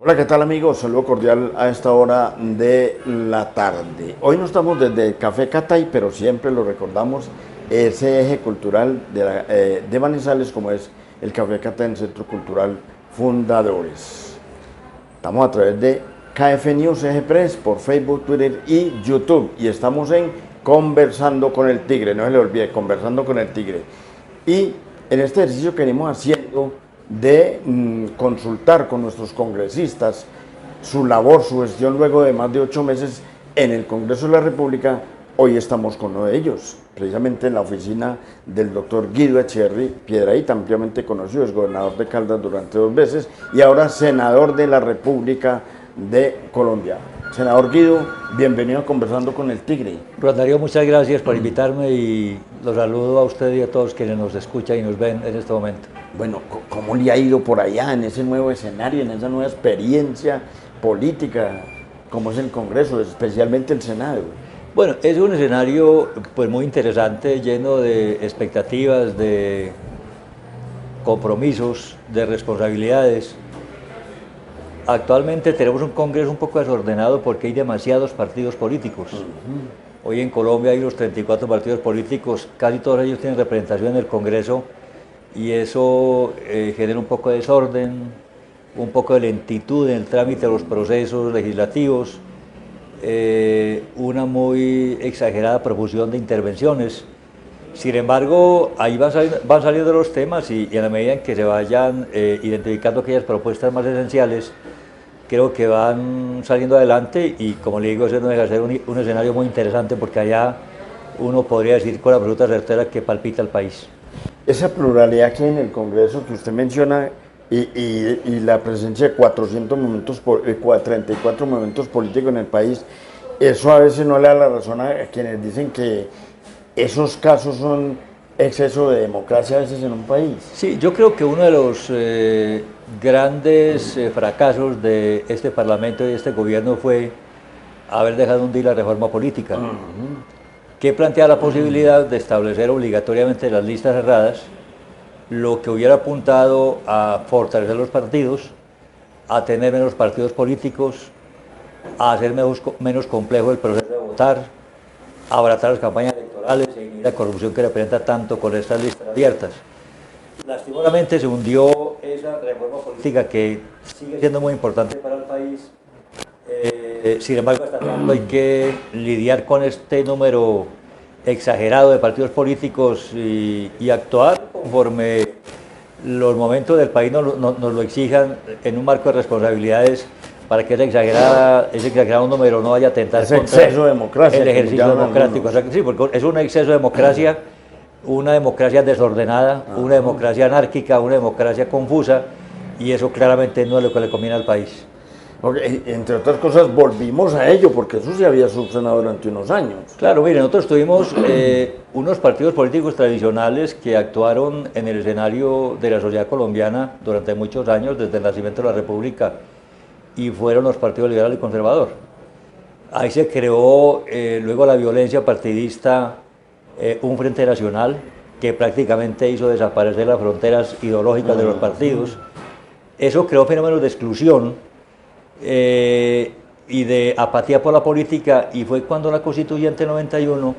Hola, ¿qué tal amigos? Saludo cordial a esta hora de la tarde. Hoy no estamos desde Café Catay, pero siempre lo recordamos, ese eje cultural de Manizales como es el Café Catay en el Centro Cultural Fundadores. Estamos a través de KF News Eje Press por Facebook, Twitter y YouTube. Y estamos en Conversando con el Tigre, no se le olvide, Conversando con el Tigre. Y en este ejercicio que venimos haciendo de consultar con nuestros congresistas su labor, su gestión luego de más de 8 meses en el Congreso de la República, hoy estamos con uno de ellos, precisamente en la oficina del doctor Guido Echeverry Piedrahíta, ampliamente conocido, es gobernador de Caldas durante 2 veces y ahora senador de la República de Colombia. Senador Guido, bienvenido a Conversando con el Tigre. Juan Darío, muchas gracias por invitarme y los saludo a usted y a todos quienes nos escuchan y nos ven en este momento. Bueno, ¿cómo le ha ido por allá en ese nuevo escenario, en esa nueva experiencia política, como es el Congreso, especialmente el Senado? Bueno, es un escenario pues muy interesante, lleno de expectativas, de compromisos, de responsabilidades. Actualmente tenemos un Congreso un poco desordenado porque hay demasiados partidos políticos. Hoy en Colombia hay unos 34 partidos políticos, casi todos ellos tienen representación en el Congreso y eso genera un poco de desorden, un poco de lentitud en el trámite de los procesos legislativos, una muy exagerada profusión de intervenciones. Sin embargo, ahí van saliendo los temas y a la medida en que se vayan identificando aquellas propuestas más esenciales, creo que van saliendo adelante y, como le digo, eso no deja de ser un escenario muy interesante porque allá uno podría decir con absoluta certeza que palpita el país. Esa pluralidad que hay en el Congreso que usted menciona y la presencia de 34 movimientos políticos en el país, eso a veces no le da la razón a quienes dicen que esos casos son exceso de democracia a veces en un país. Sí, yo creo que uno de los grandes fracasos de este Parlamento y de este gobierno fue haber dejado hundir la reforma política, que plantea la posibilidad de establecer obligatoriamente las listas cerradas, lo que hubiera apuntado a fortalecer los partidos, a tener menos partidos políticos, a hacer menos complejo el proceso de votar, a abaratar las campañas electorales y la corrupción que representa tanto con estas listas abiertas. Lastimosamente se hundió esa reforma política que sigue siendo muy importante para el país. Sin embargo, hasta tanto hay que lidiar con este número exagerado de partidos políticos y actuar conforme los momentos del país nos lo exijan en un marco de responsabilidades para que ese exagerado número no vaya a tentar ese exceso de democracia, el ejercicio democrático. O sea, sí, porque es un exceso de democracia, una democracia desordenada, una democracia anárquica, una democracia confusa, y eso claramente no es lo que le conviene al país. Okay, entre otras cosas, volvimos a ello, porque eso se había subsanado durante unos años. Claro, mire, nosotros tuvimos unos partidos políticos tradicionales que actuaron en el escenario de la sociedad colombiana durante muchos años, desde el nacimiento de la República, y fueron los partidos liberal y conservador. Ahí se creó luego la violencia partidista, un frente nacional que prácticamente hizo desaparecer las fronteras ideológicas de los partidos. Eso creó fenómenos de exclusión y de apatía por la política, y fue cuando la Constituyente 91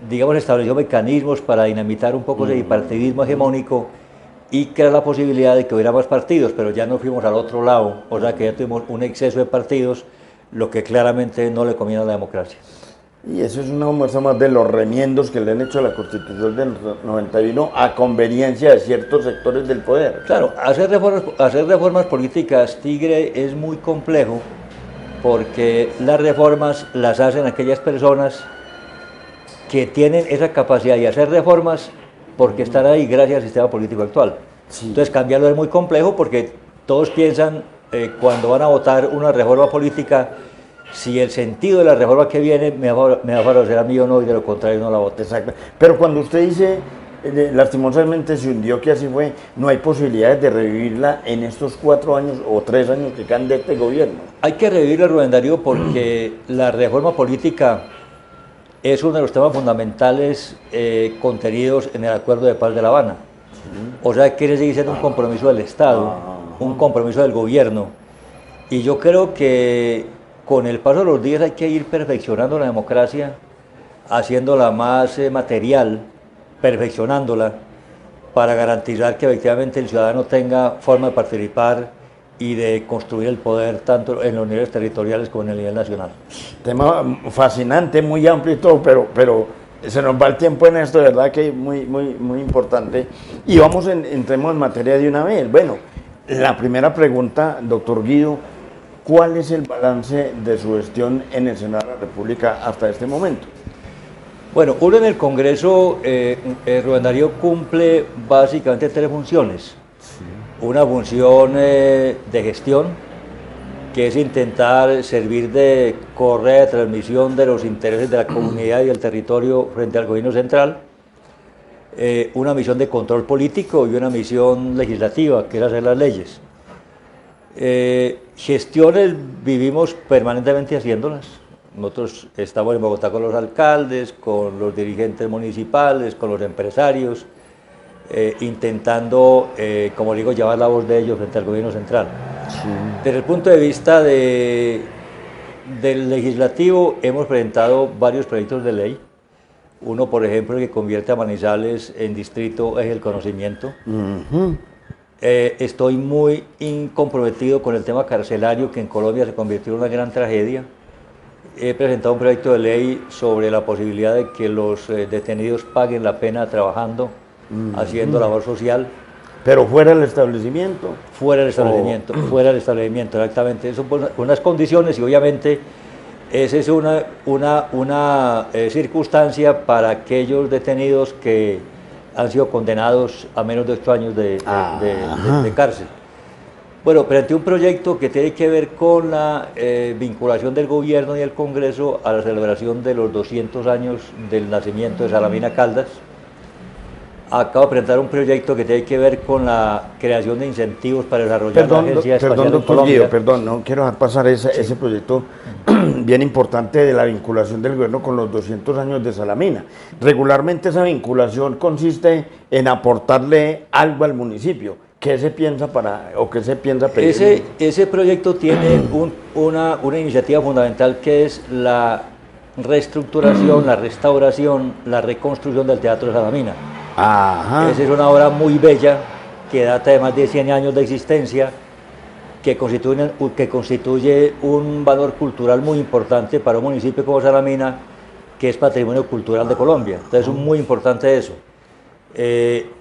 digamos, estableció mecanismos para dinamitar un poco ese bipartidismo hegemónico y crear la posibilidad de que hubiera más partidos, pero ya no fuimos al otro lado, o sea que ya tuvimos un exceso de partidos, lo que claramente no le conviene a la democracia. Y eso es una muestra más de los remiendos que le han hecho a la Constitución del 91 a conveniencia de ciertos sectores del poder. Claro, hacer reformas políticas, Tigre, es muy complejo porque las reformas las hacen aquellas personas que tienen esa capacidad de hacer reformas porque están ahí gracias al sistema político actual. Sí. Entonces cambiarlo es muy complejo porque todos piensan cuando van a votar una reforma política si el sentido de la reforma que viene me va a favorecer a mí o no, y de lo contrario no la voto. Exacto. Pero cuando usted dice, lastimosamente se hundió, que así fue, no hay posibilidades de revivirla en estos 4 años o 3 años que quedan de este gobierno. Hay que revivirla, Rubén Darío, porque la reforma política es uno de los temas fundamentales contenidos en el Acuerdo de Paz de La Habana. O sea, quiere seguir siendo un compromiso del Estado un compromiso del gobierno. Y yo creo que con el paso de los días hay que ir perfeccionando la democracia, haciéndola más material, perfeccionándola, para garantizar que efectivamente el ciudadano tenga forma de participar y de construir el poder tanto en los niveles territoriales como en el nivel nacional. Tema fascinante, muy amplio y todo, pero se nos va el tiempo en esto, de verdad que muy importante. Y vamos, entremos en materia de una vez. Bueno, la primera pregunta, doctor Guido, ¿cuál es el balance de su gestión en el Senado de la República hasta este momento? Bueno, uno en el Congreso, Rubén Darío cumple básicamente tres funciones. Sí. Una función de gestión, que es intentar servir de correa de transmisión de los intereses de la comunidad y del territorio frente al gobierno central. Una misión de control político y una misión legislativa, que es hacer las leyes. Gestiones vivimos permanentemente haciéndolas. Nosotros estamos en Bogotá con los alcaldes, con los dirigentes municipales, con los empresarios, intentando, como digo, llevar la voz de ellos frente al gobierno central. Sí. Desde el punto de vista del legislativo, hemos presentado varios proyectos de ley. Uno, por ejemplo, el que convierte a Manizales en distrito eje del conocimiento. Estoy muy comprometido con el tema carcelario, que en Colombia se convirtió en una gran tragedia. He presentado un proyecto de ley sobre la posibilidad de que los detenidos paguen la pena trabajando, haciendo labor social. ¿Pero fuera del establecimiento? Fuera del establecimiento, fuera del establecimiento, exactamente. Eso por unas condiciones y obviamente esa es una circunstancia para aquellos detenidos que han sido condenados a menos de 8 años de cárcel. Bueno, presenté un proyecto que tiene que ver con la vinculación del gobierno y el Congreso a la celebración de los 200 años del nacimiento de Salamina Caldas. Acabo de presentar un proyecto que tiene que ver con la creación de incentivos para desarrollar la Agencia Espacial en Colombia. Perdón, no quiero dejar pasar ese proyecto bien importante de la vinculación del gobierno con los 200 años de Salamina. Regularmente esa vinculación consiste en aportarle algo al municipio. ¿Qué se piensa qué se piensa pedir? Ese proyecto tiene una iniciativa fundamental, que es la reestructuración, la restauración, la reconstrucción del Teatro de Salamina. Ajá. Esa es una obra muy bella que data de más de 100 años de existencia, que constituye un valor cultural muy importante para un municipio como Salamina, que es patrimonio cultural de Colombia. Entonces es muy importante eso.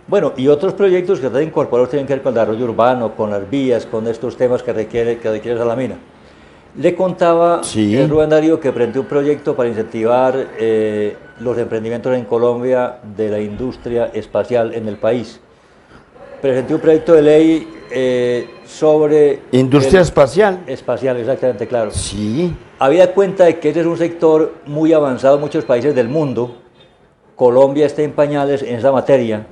Bueno, y otros proyectos que están incorporados tienen que ver con el desarrollo urbano, con las vías, con estos temas que requiere Salamina. Le contaba, Rubén Darío, que presenté un proyecto para incentivar los emprendimientos en Colombia de la industria espacial en el país. Presenté un proyecto de ley sobre... ¿Industria espacial? Espacial, exactamente, claro. Sí. Habida cuenta de que ese es un sector muy avanzado en muchos países del mundo. Colombia está en pañales en esa materia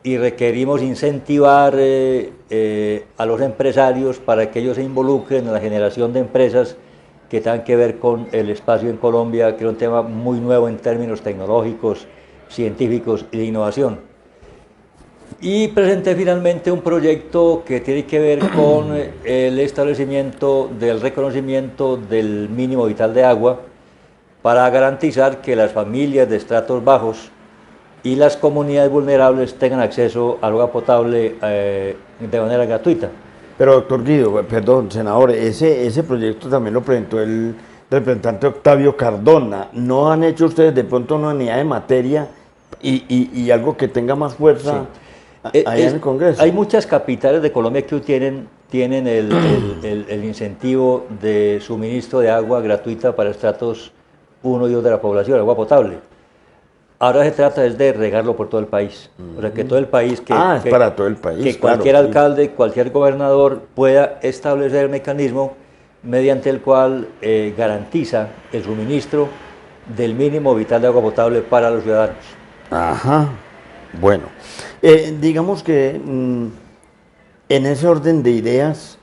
y requerimos incentivar a los empresarios para que ellos se involucren en la generación de empresas que tengan que ver con el espacio en Colombia, que es un tema muy nuevo en términos tecnológicos, científicos y de innovación. Y presenté finalmente un proyecto que tiene que ver con el establecimiento del reconocimiento del mínimo vital de agua, para garantizar que las familias de estratos bajos y las comunidades vulnerables tengan acceso al agua potable de manera gratuita. Pero doctor Guido, perdón, senador, ese proyecto también lo presentó el representante Octavio Cardona. ¿No han hecho ustedes de pronto una unidad de materia y algo que tenga más fuerza ahí en el Congreso? Hay muchas capitales de Colombia que tienen el incentivo de suministro de agua gratuita para estratos 1 y 2 de la población, agua potable. Ahora se trata es de regarlo por todo el país. O sea, que todo el país... es para todo el país, que cualquier alcalde, cualquier gobernador pueda establecer el mecanismo mediante el cual garantiza el suministro del mínimo vital de agua potable para los ciudadanos. Ajá. Bueno, digamos que en ese orden de ideas,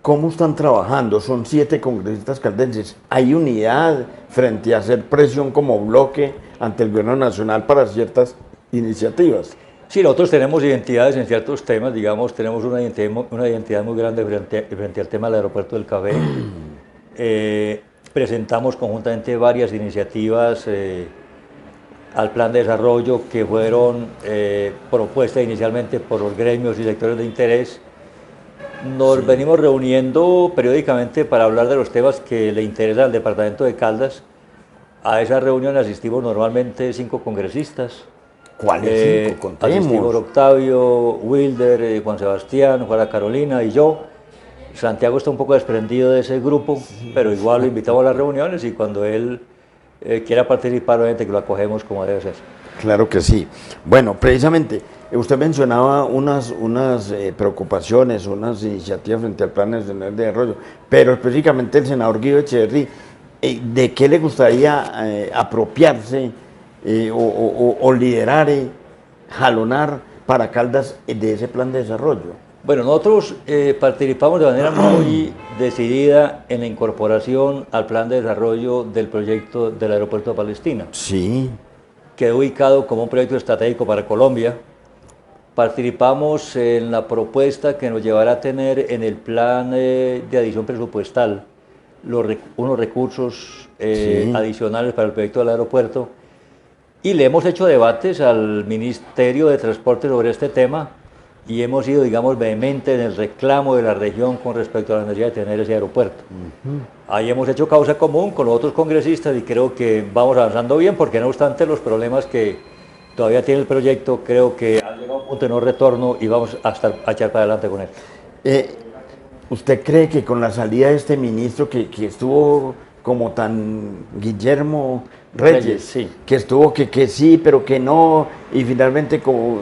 ¿cómo están trabajando? Son 7 congresistas caldenses. ¿Hay unidad frente a hacer presión como bloque ante el gobierno nacional para ciertas iniciativas? Sí, nosotros tenemos identidades en ciertos temas, digamos, tenemos una identidad muy grande frente al tema del aeropuerto del Café. Presentamos conjuntamente varias iniciativas al plan de desarrollo que fueron propuestas inicialmente por los gremios y sectores de interés. Nos venimos reuniendo periódicamente para hablar de los temas que le interesan al departamento de Caldas. A esa reunión asistimos normalmente 5 congresistas. ¿Cuáles 5? Contemos. Asistimos Octavio, Wilder, Juan Sebastián, Juana Carolina y yo. Santiago está un poco desprendido de ese grupo, pero igual lo invitamos a las reuniones y cuando él quiera participar, obviamente que lo acogemos como debe ser. Claro que sí. Bueno, precisamente, usted mencionaba unas preocupaciones, unas iniciativas frente al Plan Nacional de Desarrollo, pero específicamente el senador Guido Echeverry, ¿de qué le gustaría apropiarse o liderar, jalonar para Caldas de ese plan de desarrollo? Bueno, nosotros participamos de manera muy decidida en la incorporación al plan de desarrollo del proyecto del aeropuerto de Palestina. Sí. Quedó ubicado como un proyecto estratégico para Colombia. Participamos en la propuesta que nos llevará a tener en el plan de adición presupuestal unos recursos adicionales para el proyecto del aeropuerto. Y le hemos hecho debates al Ministerio de Transporte sobre este tema y hemos sido, digamos, vehementes en el reclamo de la región con respecto a la necesidad de tener ese aeropuerto. Ahí hemos hecho causa común con los otros congresistas y creo que vamos avanzando bien porque no obstante los problemas que todavía tiene el proyecto, creo que han llegado a un punto de no retorno y vamos a echar para adelante con él. ¿Usted cree que con la salida de este ministro que estuvo como tan Guillermo Reyes, sí, que estuvo que sí, pero que no, y finalmente como,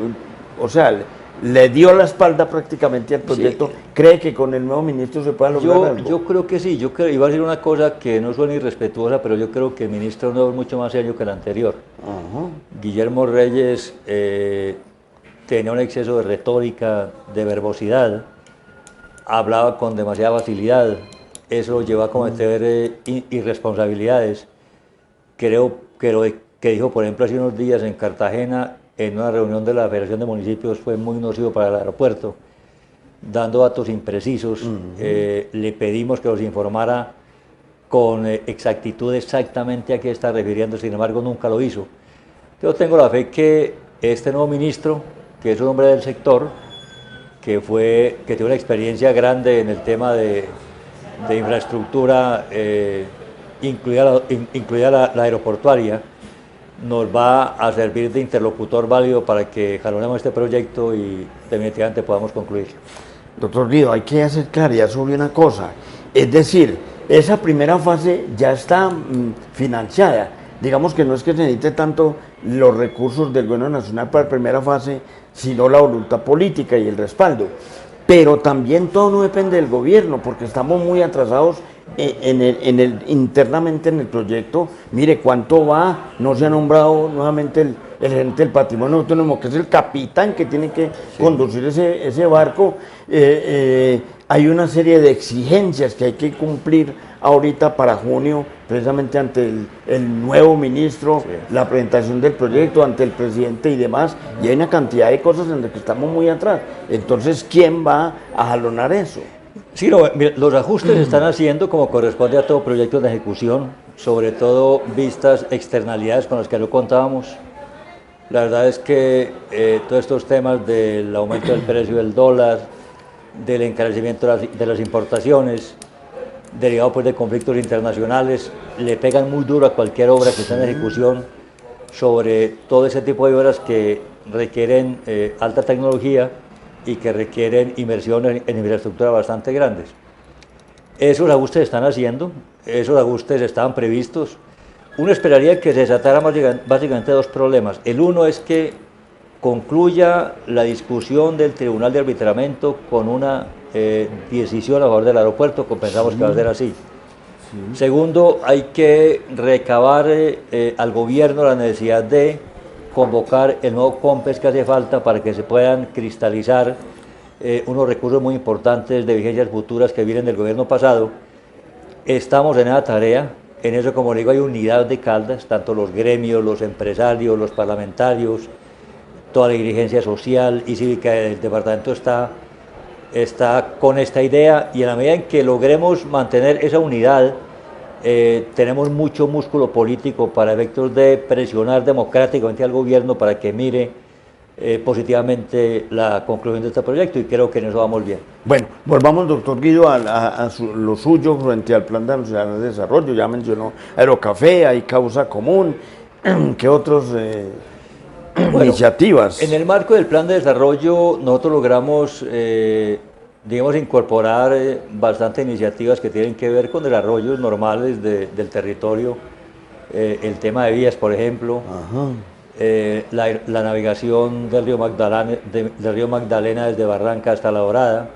o sea, le dio la espalda prácticamente al proyecto, sí, cree que con el nuevo ministro se pueda lograr algo? Yo creo que sí, iba a decir una cosa que no suena irrespetuosa, pero yo creo que el ministro nuevo es mucho más serio que el anterior. Guillermo Reyes tenía un exceso de retórica, de verbosidad, hablaba con demasiada facilidad, eso lo llevó a cometer irresponsabilidades. Creo que lo que dijo, por ejemplo, hace unos días en Cartagena, en una reunión de la Federación de Municipios, fue muy nocivo para el aeropuerto, dando datos imprecisos. Le pedimos que nos informara con exactitud exactamente a qué está refiriendo, sin embargo nunca lo hizo. Yo tengo la fe que este nuevo ministro, que es un hombre del sector, que tiene una experiencia grande en el tema de infraestructura, incluida la aeroportuaria, nos va a servir de interlocutor válido para que jalonemos este proyecto y definitivamente podamos concluir. Doctor Guido, hay que hacer claridad sobre una cosa, es decir, esa primera fase ya está financiada, digamos que no es que se necesite tanto los recursos del gobierno nacional para la primera fase, sino la voluntad política y el respaldo. Pero también todo no depende del gobierno, porque estamos muy atrasados internamente en el proyecto. Mire cuánto va, no se ha nombrado nuevamente el gerente del patrimonio autónomo, que es el capitán que tiene que conducir ese barco. Hay una serie de exigencias que hay que cumplir ahorita para junio, precisamente ante el nuevo ministro, la presentación del proyecto, ante el presidente y demás, y hay una cantidad de cosas en las que estamos muy atrás. Entonces, ¿quién va a jalonar eso? Sí, los ajustes se están haciendo como corresponde a todo proyecto de ejecución, sobre todo vistas externalidades con las que no contábamos. La verdad es que todos estos temas del aumento del precio del dólar, del encarecimiento de las importaciones, derivado pues de conflictos internacionales, le pegan muy duro a cualquier obra que está en ejecución, sobre todo ese tipo de obras que requieren alta tecnología y que requieren inversiones en infraestructura bastante grandes. Esos ajustes se están haciendo, esos ajustes estaban previstos. Uno esperaría que se desataran básicamente dos problemas. El uno es que concluya la discusión del Tribunal de Arbitramiento con una decisión a favor del aeropuerto, pensamos que va a ser así. Segundo, hay que recabar al gobierno la necesidad de convocar el nuevo COMPES que hace falta para que se puedan cristalizar unos recursos muy importantes de vigencias futuras que vienen del gobierno pasado. Estamos en esa tarea, en eso, como digo, hay unidad de Caldas, tanto los gremios, los empresarios, los parlamentarios, toda la dirigencia social y cívica del departamento está con esta idea, y en la medida en que logremos mantener esa unidad, tenemos mucho músculo político para efectos de presionar democráticamente al gobierno para que mire positivamente la conclusión de este proyecto, y creo que en eso vamos bien. Bueno, volvamos, doctor Guido, lo suyo frente al Plan Nacional de Desarrollo. Ya mencionó Aerocafé, hay causa común. ¿Qué otras iniciativas? En el marco del Plan de Desarrollo nosotros logramos, digamos, incorporar bastantes iniciativas que tienen que ver con desarrollos normales del territorio, el tema de vías, por ejemplo. Ajá. La navegación del río Magdalena desde Barranca hasta La Dorada,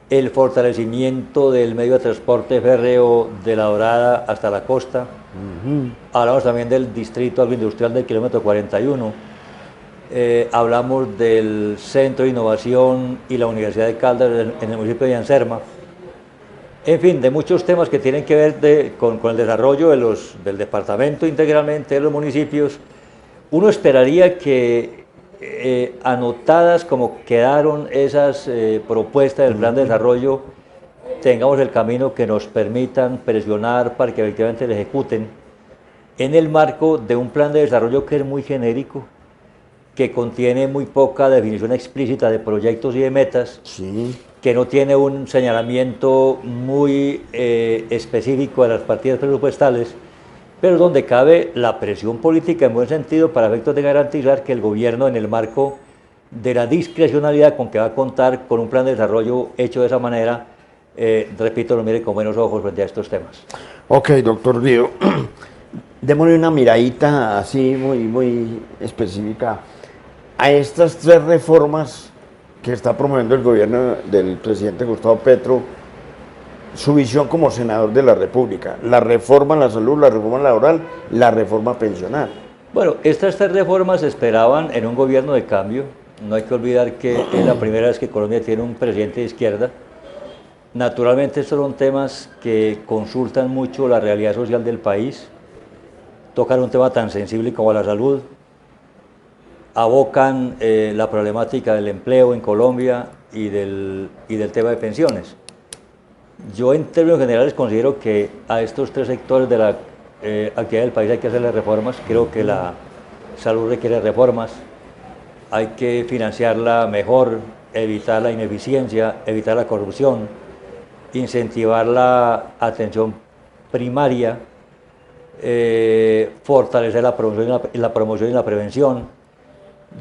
el fortalecimiento del medio de transporte férreo de La Dorada hasta la costa. Hablamos también del distrito agroindustrial del kilómetro 41, hablamos del Centro de Innovación y la Universidad de Caldas en el municipio de Anserma. En fin, de muchos temas que tienen que ver con el desarrollo del departamento integralmente, de los municipios. Uno esperaría que, anotadas como quedaron esas propuestas del plan de desarrollo, tengamos el camino que nos permitan presionar para que efectivamente lo ejecuten en el marco de un plan de desarrollo que es muy genérico, que contiene muy poca definición explícita de proyectos y de metas, Sí. que no tiene un señalamiento muy específico de las partidas presupuestales, pero donde cabe la presión política en buen sentido para efectos de garantizar que el gobierno, en el marco de la discrecionalidad con que va a contar con un plan de desarrollo hecho de esa manera, repito, lo mire con buenos ojos frente a estos temas. Ok, doctor Guido, démosle una miradita así muy específica a estas tres reformas que está promoviendo el gobierno del presidente Gustavo Petro, su visión como senador de la República: la reforma a la salud, la reforma laboral, la reforma pensional. Bueno, estas tres reformas se esperaban en un gobierno de cambio. No hay que olvidar que es la primera vez que Colombia tiene un presidente de izquierda. Naturalmente estos son temas que consultan mucho la realidad social del país, tocan un tema tan sensible como la salud, abocan la problemática del empleo en Colombia y del tema de pensiones. Yo en términos generales considero que a estos tres sectores de la actividad del país hay que hacerle reformas. Creo que la salud requiere reformas, hay que financiarla mejor, evitar la ineficiencia, evitar la corrupción, incentivar la atención primaria, fortalecer la promoción y la prevención,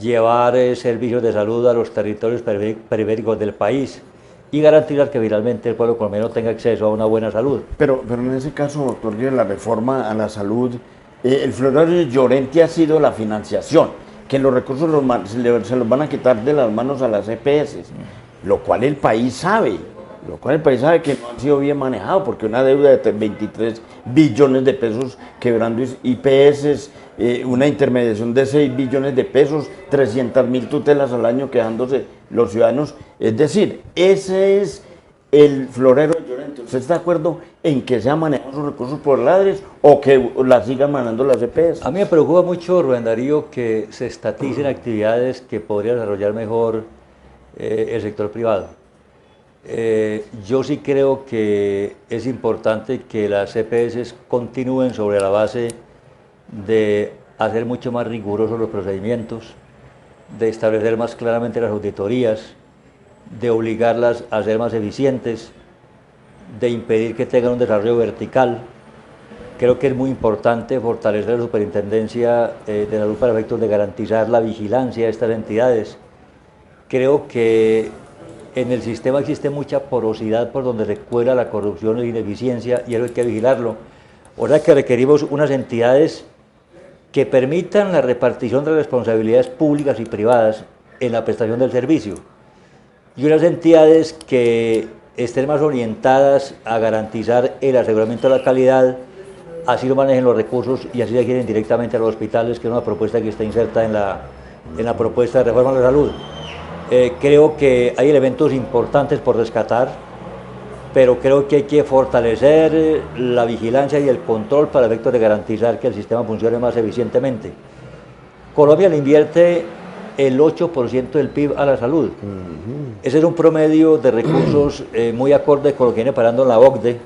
llevar servicios de salud a los territorios periféricos del país y garantizar que finalmente el pueblo colombiano tenga acceso a una buena salud. Pero en ese caso, doctor Guido, la reforma a la salud, el florero Llorente ha sido la financiación, que los recursos se los van a quitar de las manos a las EPS, lo cual el país sabe que no han sido bien manejados, porque una deuda de 23 billones de pesos quebrando IPS, una intermediación de 6 billones de pesos, 300.000 tutelas al año quedándose los ciudadanos. Es decir, ese es el florero de Llorente. ¿Usted está de acuerdo en que se han manejado sus recursos por ladres o que la sigan manejando las EPS? A mí me preocupa mucho, Rubén Darío, que se estaticen actividades que podría desarrollar mejor el sector privado. Yo sí creo que es importante que las EPS continúen sobre la base de hacer mucho más rigurosos los procedimientos, de establecer más claramente las auditorías, de obligarlas a ser más eficientes, de impedir que tengan un desarrollo vertical. Creo que es muy importante fortalecer la superintendencia de salud para efectos de garantizar la vigilancia de estas entidades. Creo que en el sistema existe mucha porosidad por donde se cuela la corrupción y la ineficiencia, y eso hay que vigilarlo. O sea que requerimos unas entidades que permitan la repartición de responsabilidades públicas y privadas en la prestación del servicio, y unas entidades que estén más orientadas a garantizar el aseguramiento de la calidad, así lo manejen los recursos y así se quieren directamente a los hospitales, que es una propuesta que está inserta en la propuesta de reforma de la salud. Creo que hay elementos importantes por rescatar, pero creo que hay que fortalecer la vigilancia y el control para efectos de garantizar que el sistema funcione más eficientemente. Colombia le invierte el 8% del PIB a la salud. Ese es un promedio de recursos muy acorde con lo que viene parando la OCDE,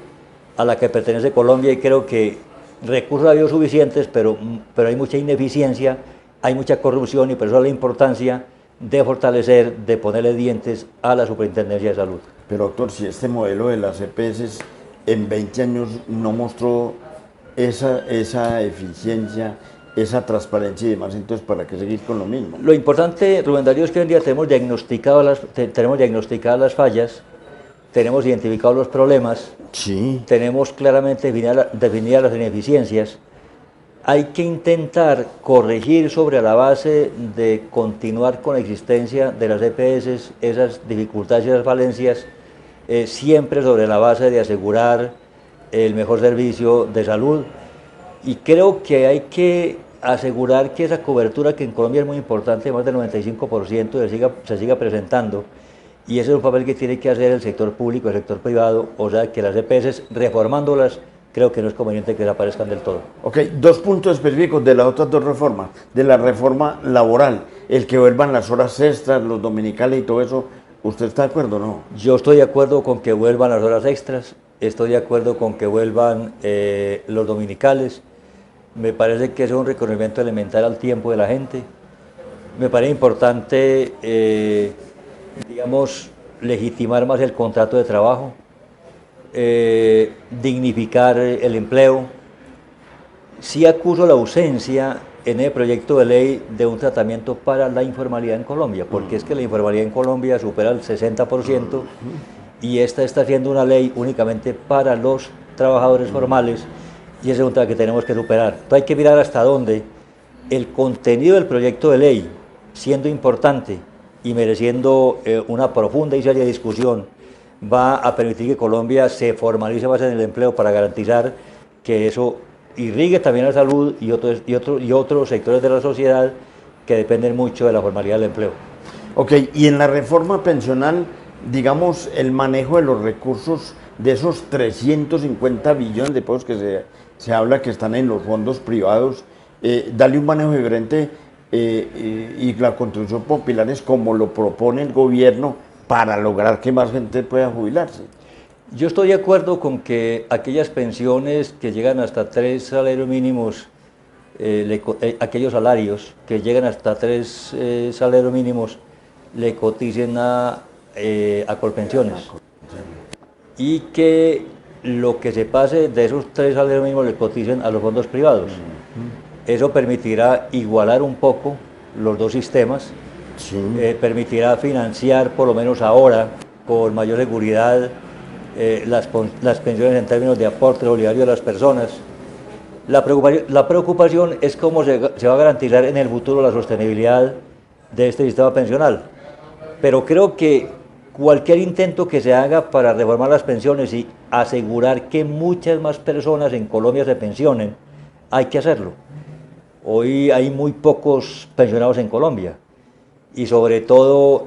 a la que pertenece Colombia, y creo que recursos ha habido suficientes, pero hay mucha ineficiencia, hay mucha corrupción, y por eso la importancia de fortalecer, de ponerle dientes a la Superintendencia de Salud. Pero doctor, si este modelo de las EPS en 20 años no mostró esa eficiencia, esa transparencia y demás, entonces ¿para qué seguir con lo mismo? Lo importante, Rubén Darío, es que hoy en día tenemos diagnosticadas las fallas, tenemos identificados los problemas, Sí. tenemos claramente definidas las ineficiencias. Hay que intentar corregir sobre la base de continuar con la existencia de las EPS, esas dificultades y esas falencias, siempre sobre la base de asegurar el mejor servicio de salud. Y creo que hay que asegurar que esa cobertura, que en Colombia es muy importante, más del 95%, se siga presentando. Y ese es un papel que tiene que hacer el sector público, el sector privado, o sea, que las EPS, reformándolas, creo que no es conveniente que desaparezcan del todo. Ok, 2 puntos específicos de las otras 2 reformas. De la reforma laboral, el que vuelvan las horas extras, los dominicales y todo eso, ¿usted está de acuerdo o no? Yo estoy de acuerdo con que vuelvan las horas extras, estoy de acuerdo con que vuelvan los dominicales. Me parece que es un reconocimiento elemental al tiempo de la gente. Me parece importante, digamos, legitimar más el contrato de trabajo, dignificar el empleo. Sí acuso la ausencia en el proyecto de ley de un tratamiento para la informalidad en Colombia, porque es que la informalidad en Colombia supera el 60% y esta está siendo una ley únicamente para los trabajadores formales, y ese es un tema que tenemos que superar. Entonces hay que mirar hasta dónde el contenido del proyecto de ley, siendo importante y mereciendo una profunda y seria discusión, va a permitir que Colombia se formalice más en el empleo para garantizar que eso irrigue también la salud y otros sectores de la sociedad que dependen mucho de la formalidad del empleo. Ok, y en la reforma pensional, digamos, el manejo de los recursos de esos 350 billones de pesos que se habla que están en los fondos privados, darle un manejo diferente y la construcción por pilares como lo propone el gobierno para lograr que más gente pueda jubilarse. Yo estoy de acuerdo con que aquellas pensiones que llegan hasta 3 salarios mínimos, aquellos salarios que llegan hasta 3 salarios mínimos, le coticen a Colpensiones. Y que lo que se pase de esos 3 salarios mínimos le coticen a los fondos privados. Eso permitirá igualar un poco los dos sistemas, sí. Permitirá financiar, por lo menos ahora, con mayor seguridad, las pensiones en términos de aporte solidario de las personas. La preocupación es cómo se va a garantizar en el futuro la sostenibilidad de este sistema pensional. Pero creo que cualquier intento que se haga para reformar las pensiones y asegurar que muchas más personas en Colombia se pensionen, hay que hacerlo. Hoy hay muy pocos pensionados en Colombia y sobre todo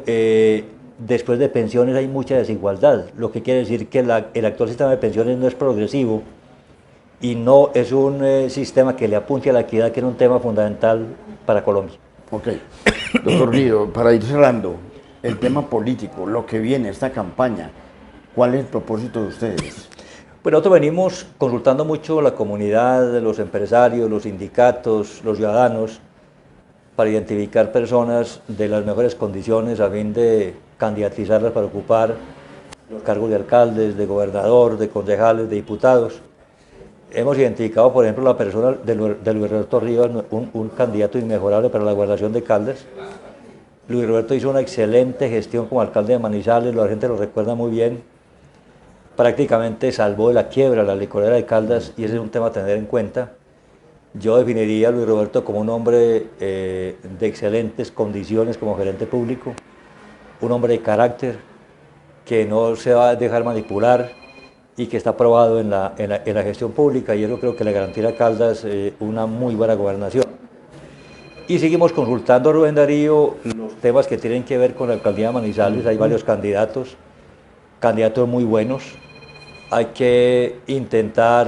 después de pensiones hay mucha desigualdad, lo que quiere decir que el actual sistema de pensiones no es progresivo y no es un sistema que le apunte a la equidad, que es un tema fundamental para Colombia. Ok, doctor Guido, para ir cerrando, el tema político, lo que viene, esta campaña, ¿cuál es el propósito de ustedes? Pues nosotros venimos consultando mucho la comunidad, los empresarios, los sindicatos, los ciudadanos, para identificar personas de las mejores condiciones a fin de candidatizarlas para ocupar los cargos de alcaldes, de gobernador, de concejales, de diputados. Hemos identificado, por ejemplo, la persona de Luis Roberto Rivas, un candidato inmejorable para la gobernación de Caldas. Luis Roberto hizo una excelente gestión como alcalde de Manizales, la gente lo recuerda muy bien. Prácticamente salvó de la quiebra la licorera de Caldas y ese es un tema a tener en cuenta. Yo definiría a Luis Roberto como un hombre de excelentes condiciones como gerente público, un hombre de carácter que no se va a dejar manipular y que está probado en la gestión pública, y eso creo que le garantirá a Caldas una muy buena gobernación. Y seguimos consultando, Rubén Darío, los temas que tienen que ver con la alcaldía de Manizales. Hay varios candidatos muy buenos. Hay que intentar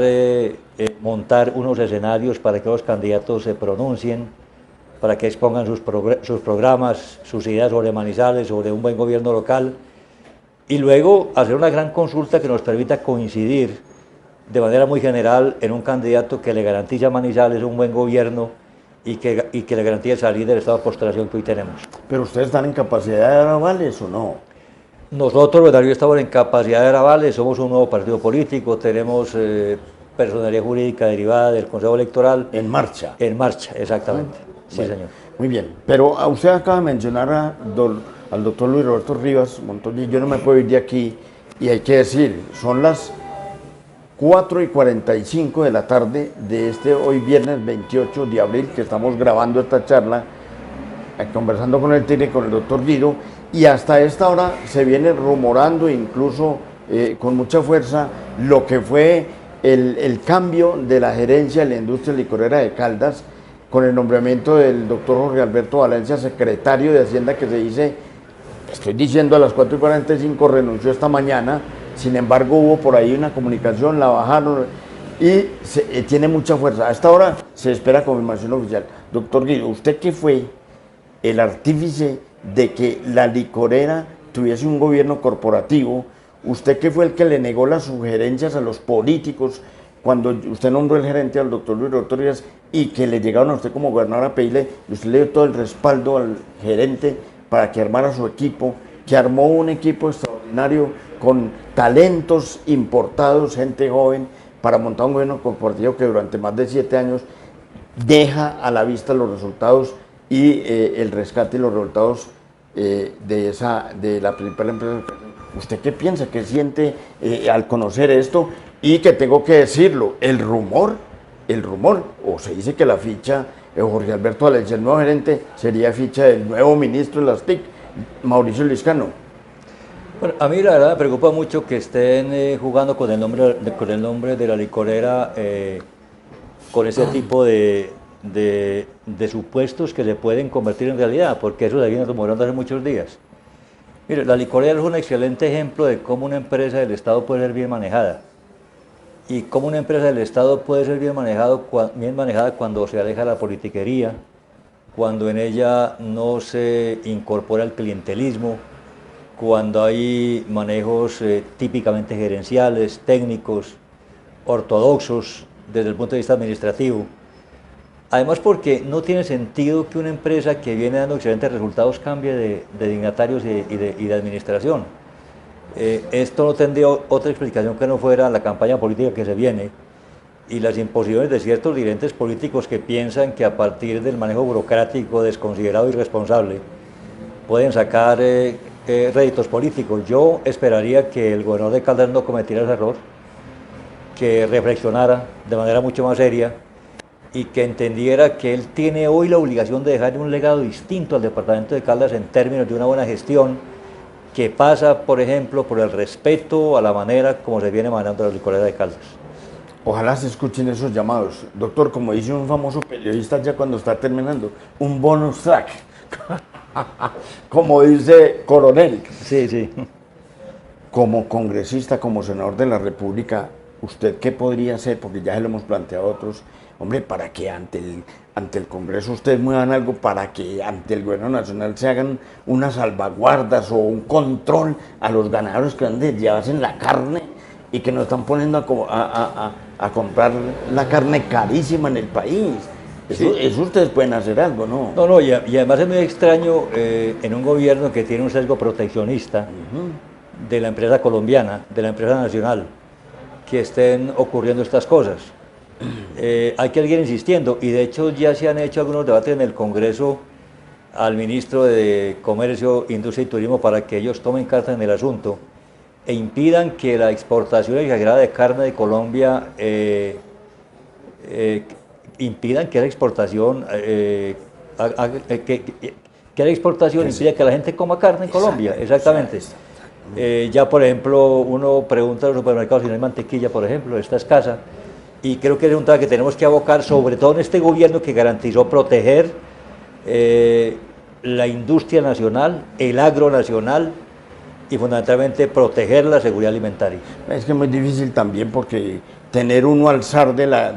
montar unos escenarios para que los candidatos se pronuncien, para que expongan sus programas, sus ideas sobre Manizales, sobre un buen gobierno local, y luego hacer una gran consulta que nos permita coincidir de manera muy general en un candidato que le garantice a Manizales un buen gobierno y que le garantice salir del estado de postración que hoy tenemos. ¿Pero ustedes están en capacidad de dar avales o no? Nosotros, los Darío, estamos en capacidad de dar avales, somos un nuevo partido político, tenemos personalidad jurídica derivada del Consejo Electoral. En marcha. En marcha, exactamente. Sí, bueno, señor. Muy bien, pero usted acaba de mencionar al doctor Luis Roberto Rivas Montoya, yo no me puedo ir de aquí, y hay que decir, son las 4:45 de la tarde de este hoy viernes 28 de abril que estamos grabando esta charla, conversando con el Tigre y con el doctor Guido, y hasta esta hora se viene rumorando, incluso con mucha fuerza, lo que fue el cambio de la gerencia de la industria licorera de Caldas, con el nombramiento del doctor Jorge Alberto Valencia, secretario de Hacienda, que se dice, estoy diciendo a las 4:45, renunció esta mañana. Sin embargo, hubo por ahí una comunicación, la bajaron y tiene mucha fuerza. A esta hora se espera confirmación oficial. Doctor Guido, ¿usted qué fue el artífice de que la licorera tuviese un gobierno corporativo? ¿Usted qué fue el que le negó las sugerencias a los políticos cuando usted nombró el gerente al doctor Luis Roberto Rivas y que le llegaron a usted como gobernador a pedirle, y usted le dio todo el respaldo al gerente para que armara su equipo, que armó un equipo extraordinario con talentos importados, gente joven, para montar un gobierno corporativo que durante más de 7 años deja a la vista los resultados y el rescate y los resultados de la principal empresa? ¿Usted qué piensa, qué siente al conocer esto? Y que tengo que decirlo, el rumor, o se dice que la ficha de Jorge Alberto Valencia, el nuevo gerente, sería ficha del nuevo ministro de las TIC, Mauricio Liscano. Bueno, a mí la verdad me preocupa mucho que estén jugando con el nombre de la licorera, con ese tipo de supuestos que se pueden convertir en realidad, porque eso se viene rumorando hace muchos días. Mire, la licorera es un excelente ejemplo de cómo una empresa del Estado puede ser bien manejada. Y cómo una empresa del Estado puede ser bien manejada cuando se aleja de la politiquería, cuando en ella no se incorpora el clientelismo, cuando hay manejos típicamente gerenciales, técnicos, ortodoxos desde el punto de vista administrativo. Además, porque no tiene sentido que una empresa que viene dando excelentes resultados cambie de dignatarios y de administración. Esto no tendría otra explicación que no fuera la campaña política que se viene y las imposiciones de ciertos dirigentes políticos que piensan que a partir del manejo burocrático, desconsiderado y irresponsable, pueden sacar réditos políticos. Yo esperaría que el gobernador de Caldas no cometiera ese error, que reflexionara de manera mucho más seria y que entendiera que él tiene hoy la obligación de dejar un legado distinto al departamento de Caldas en términos de una buena gestión que pasa, por ejemplo, por el respeto a la manera como se viene manejando la licorera de Caldas. Ojalá se escuchen esos llamados. Doctor, como dice un famoso periodista ya cuando está terminando, un bonus track. Como dice Coronel. Sí, sí. Como congresista, como senador de la República, ¿usted qué podría hacer? Porque ya se lo hemos planteado a otros. Hombre, para que ante el Congreso ustedes muevan algo, para que ante el Gobierno Nacional se hagan unas salvaguardas o un control a los ganaderos que van de llevarse la carne y que nos están poniendo a comprar la carne carísima en el país. Eso ustedes pueden hacer algo, ¿no? No, y además es muy extraño en un gobierno que tiene un sesgo proteccionista de la empresa colombiana, de la empresa nacional, que estén ocurriendo estas cosas. Hay que seguir insistiendo, y de hecho ya se han hecho algunos debates en el Congreso al ministro de Comercio, Industria y Turismo para que ellos tomen cartas en el asunto e impidan que la exportación exagerada de carne de Colombia impidan que la exportación impida que la gente coma carne en Colombia. Exactamente. Ya por ejemplo uno pregunta a los supermercados si no hay mantequilla, por ejemplo, está escasa, y creo que es un tema que tenemos que abocar, sobre todo en este gobierno que garantizó proteger la industria nacional, el agro nacional y fundamentalmente proteger la seguridad alimentaria. Es que es muy difícil también porque tener uno al zar de la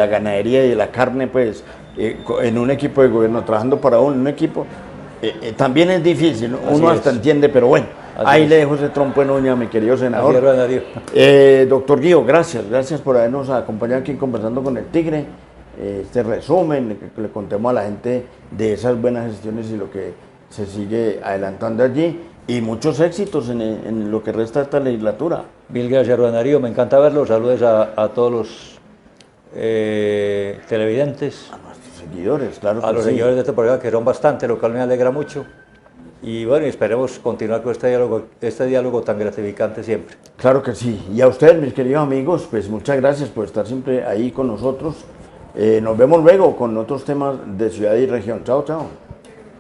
ganadería y de la carne, pues en un equipo de gobierno, trabajando para un equipo, también es difícil, ¿no? Uno hasta entiende, pero bueno, ahí le dejo ese trompo en uña, mi querido senador. Doctor Guido, gracias por habernos acompañado aquí Conversando con el Tigre. Este resumen, que le contemos a la gente de esas buenas gestiones y lo que se sigue adelantando allí, y muchos éxitos en lo que resta de esta legislatura. Mil gracias, Rubén Darío, me encanta verlos. Saludos a todos los televidentes. A nuestros seguidores, claro que a los sí. seguidores de este programa, que son bastante, lo cual me alegra mucho. Y bueno, esperemos continuar con este diálogo tan gratificante siempre. Claro que sí. Y a ustedes, mis queridos amigos, pues muchas gracias por estar siempre ahí con nosotros. Nos vemos luego con otros temas de ciudad y región. Chao, chao.